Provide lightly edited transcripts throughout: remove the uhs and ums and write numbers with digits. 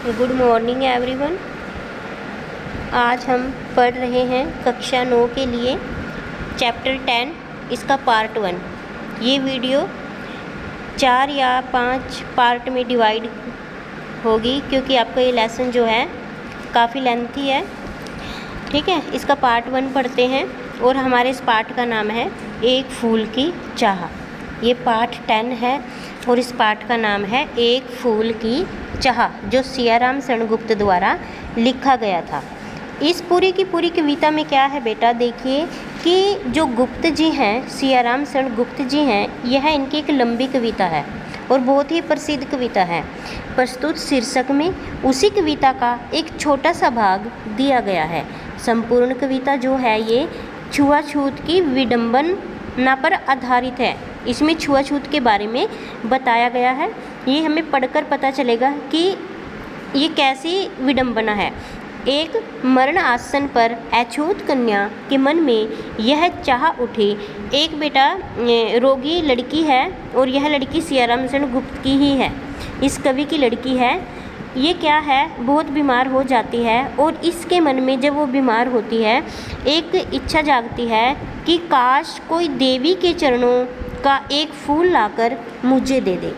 Good morning everyone. आज हम पढ़ रहे हैं कक्षा 9 के लिए चैप्टर 10, इसका पार्ट 1। ये वीडियो 4 या 5 पार्ट में डिवाइड होगी क्योंकि आपका ये लेसन जो है काफ़ी लेंथी है। ठीक है, इसका पार्ट 1 पढ़ते हैं और हमारे इस पार्ट का नाम है एक फूल की चाह। ये पार्ट 10 है और इस पार्ट का नाम है एक फूल की चाह, जो सियाराम शरणगुप्त द्वारा लिखा गया था। इस पूरी की पूरी कविता में क्या है बेटा, देखिए कि जो गुप्त जी हैं, सियाराम शरणगुप्त जी हैं, यह इनकी एक लंबी कविता है और बहुत ही प्रसिद्ध कविता है। प्रस्तुत शीर्षक में उसी कविता का एक छोटा सा भाग दिया गया है। संपूर्ण कविता जो है ये छुआछूत की विडंबना पर आधारित है। इसमें छुआछूत के बारे में बताया गया है। ये हमें पढ़कर पता चलेगा कि ये कैसी विडंबना है। एक मरण आसन पर अछूत कन्या के मन में यह चाह उठी। एक बेटा रोगी लड़की है और यह लड़की सियाराम शरणगुप्त की ही है। इस कवि की लड़की है। ये क्या है, बहुत बीमार हो जाती है और इसके मन में जब वो बीमार होती है एक इच्छा जागती है कि काश कोई देवी के चरणों का एक फूल लाकर मुझे दे दे।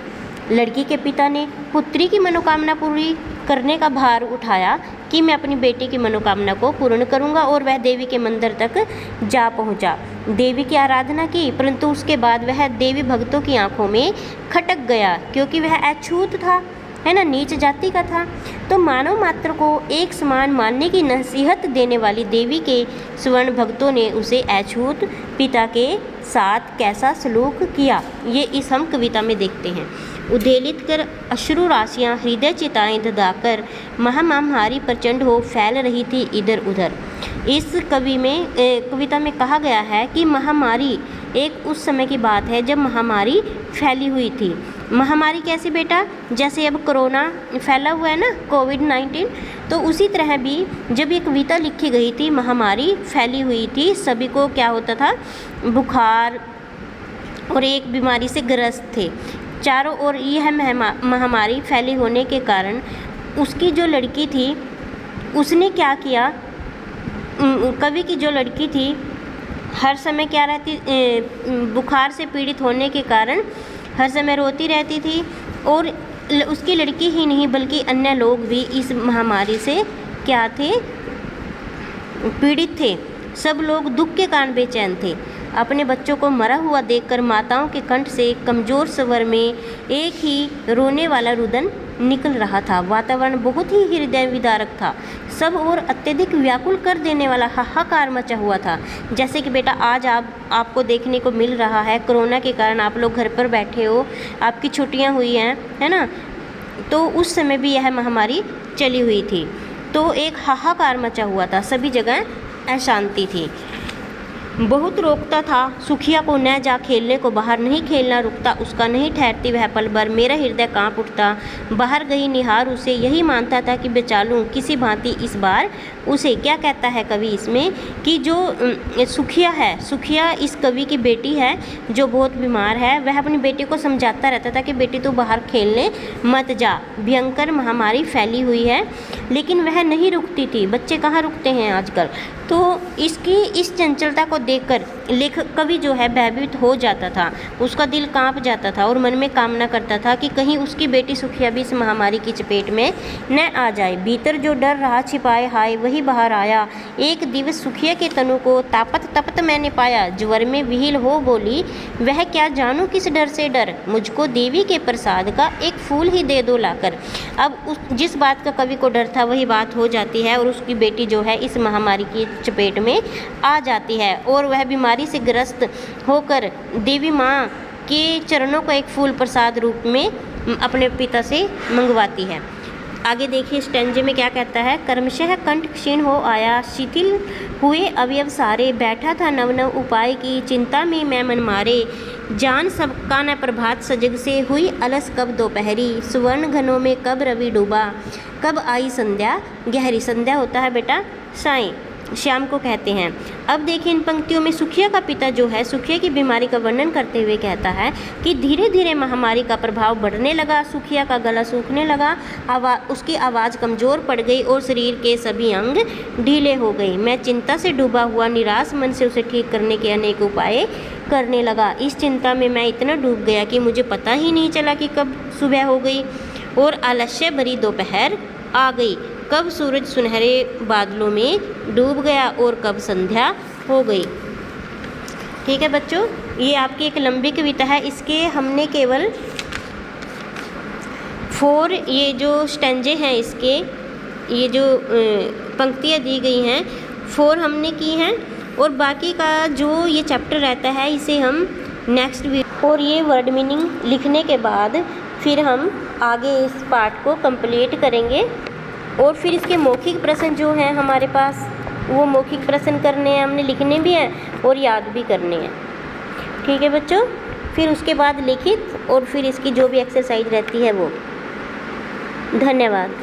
लड़की के पिता ने पुत्री की मनोकामना पूरी करने का भार उठाया कि मैं अपनी बेटी की मनोकामना को पूर्ण करूंगा, और वह देवी के मंदिर तक जा पहुंचा। देवी की आराधना की, परंतु उसके बाद वह देवी भक्तों की आंखों में खटक गया क्योंकि वह अछूत था, है ना, नीच जाति का था। तो मानव मात्र को एक समान मानने की नसीहत देने वाली देवी के स्वर्ण भक्तों ने उसे अछूत पिता के साथ कैसा सलूक किया, ये इस हम कविता में देखते हैं। उद्वेलित कर अश्रु राशियाँ हृदय चिताएँ ददाकर महामारी प्रचंड हो फैल रही थी इधर उधर। इस कविता में कहा गया है कि महामारी एक उस समय की बात है जब महामारी फैली हुई थी। महामारी कैसी बेटा, जैसे अब कोरोना फैला हुआ है ना, कोविड-19, तो उसी तरह भी जब ये कविता लिखी गई थी महामारी फैली हुई थी। सभी को क्या होता था, बुखार और एक बीमारी से ग्रस्त थे चारों ओर। यह महामारी फैली होने के कारण उसकी जो लड़की थी उसने क्या किया, कवि की जो लड़की थी हर समय क्या रहती, बुखार से पीड़ित होने के कारण हर समय रोती रहती थी। और उसकी लड़की ही नहीं बल्कि अन्य लोग भी इस महामारी से क्या थे, पीड़ित थे। सब लोग दुख के कारण बेचैन थे। अपने बच्चों को मरा हुआ देखकर माताओं के कंठ से कमज़ोर स्वर में एक ही रोने वाला रुदन निकल रहा था। वातावरण बहुत ही हृदय विदारक था। सब और अत्यधिक व्याकुल कर देने वाला हाहाकार मचा हुआ था। जैसे कि बेटा आज आपको देखने को मिल रहा है, कोरोना के कारण आप लोग घर पर बैठे हो, आपकी छुट्टियां हुई हैं, है ना, तो उस समय भी यह महामारी चली हुई थी। तो एक हाहाकार मचा हुआ था, सभी जगह अशांति थी। बहुत रोकता था सुखिया को न जा खेलने को, बाहर नहीं खेलना रुकता उसका, नहीं ठहरती वह पल भर, मेरा हृदय कांप उठता। बाहर गई निहार उसे, यही मानता था कि बचा लूँ किसी भांति इस बार उसे। क्या कहता है कवि इसमें कि जो सुखिया है, सुखिया इस कवि की बेटी है जो बहुत बीमार है, वह अपनी बेटी को समझाता रहता था कि बेटी तू बाहर खेलने मत जा, भयंकर महामारी फैली हुई है। लेकिन वह नहीं रुकती थी। बच्चे कहाँ रुकते हैं आजकल। तो इसकी इस चंचलता को देखकर कवि जो है भयभीत हो जाता था, उसका दिल कांप जाता था और मन में कामना करता था कि कहीं उसकी बेटी सुखिया भी इस महामारी की चपेट में न आ जाए। भीतर जो डर रहा छिपाए हाय वही बाहर आया। एक दिवस सुखिया के तनु को तापत तपत मैंने पाया, ज्वर में विहिल हो बोली वह क्या जानूं किस डर से डर, मुझको देवी के प्रसाद का एक फूल ही दे दो लाकर। अब जिस बात का कवि को डर था वही बात हो जाती है और उसकी बेटी जो है इस महामारी की चपेट में आ जाती है और वह बीमारी से ग्रस्त होकर देवी माँ के चरणों को एक फूल प्रसाद रूप में अपने पिता से मंगवाती है। आगे देखिए स्टेंजे में क्या कहता है। कर्मशः कंठ क्षीण हो आया, शिथिल हुए अवयव सारे, बैठा था नव नव उपाय की, चिंता में मैं मन मारे, जान सबका न प्रभात सजग से, हुई अलस कब दोपहरी, सुवर्ण घनों में कब रवि डूबा, कब आई संध्या गहरी। संध्या होता है बेटा साईं, श्याम को कहते हैं। अब देखिए इन पंक्तियों में सुखिया का पिता जो है सुखिया की बीमारी का वर्णन करते हुए कहता है कि धीरे धीरे महामारी का प्रभाव बढ़ने लगा, सुखिया का गला सूखने लगा, उसकी आवाज़ कमज़ोर पड़ गई और शरीर के सभी अंग ढीले हो गए। मैं चिंता से डूबा हुआ निराश मन से उसे ठीक करने के अनेक उपाय करने लगा। इस चिंता में मैं इतना डूब गया कि मुझे पता ही नहीं चला कि कब सुबह हो गई और आलस्य भरी दोपहर आ गई, कब सूरज सुनहरे बादलों में डूब गया और कब संध्या हो गई। ठीक है बच्चों, ये आपकी एक लंबी कविता है। इसके हमने केवल 4 ये जो स्टेंजे हैं, इसके ये जो पंक्तियाँ दी गई हैं 4 हमने की हैं और बाकी का जो ये चैप्टर रहता है इसे हम नेक्स्ट वीडियो और ये वर्ड मीनिंग लिखने के बाद फिर हम आगे इस पार्ट को कंप्लीट करेंगे और फिर इसके मौखिक प्रश्न जो हैं हमारे पास वो मौखिक प्रश्न करने हैं, हमने लिखने भी हैं और याद भी करने हैं। ठीक है बच्चों, फिर उसके बाद लिखित और फिर इसकी जो भी एक्सरसाइज रहती है वो। धन्यवाद।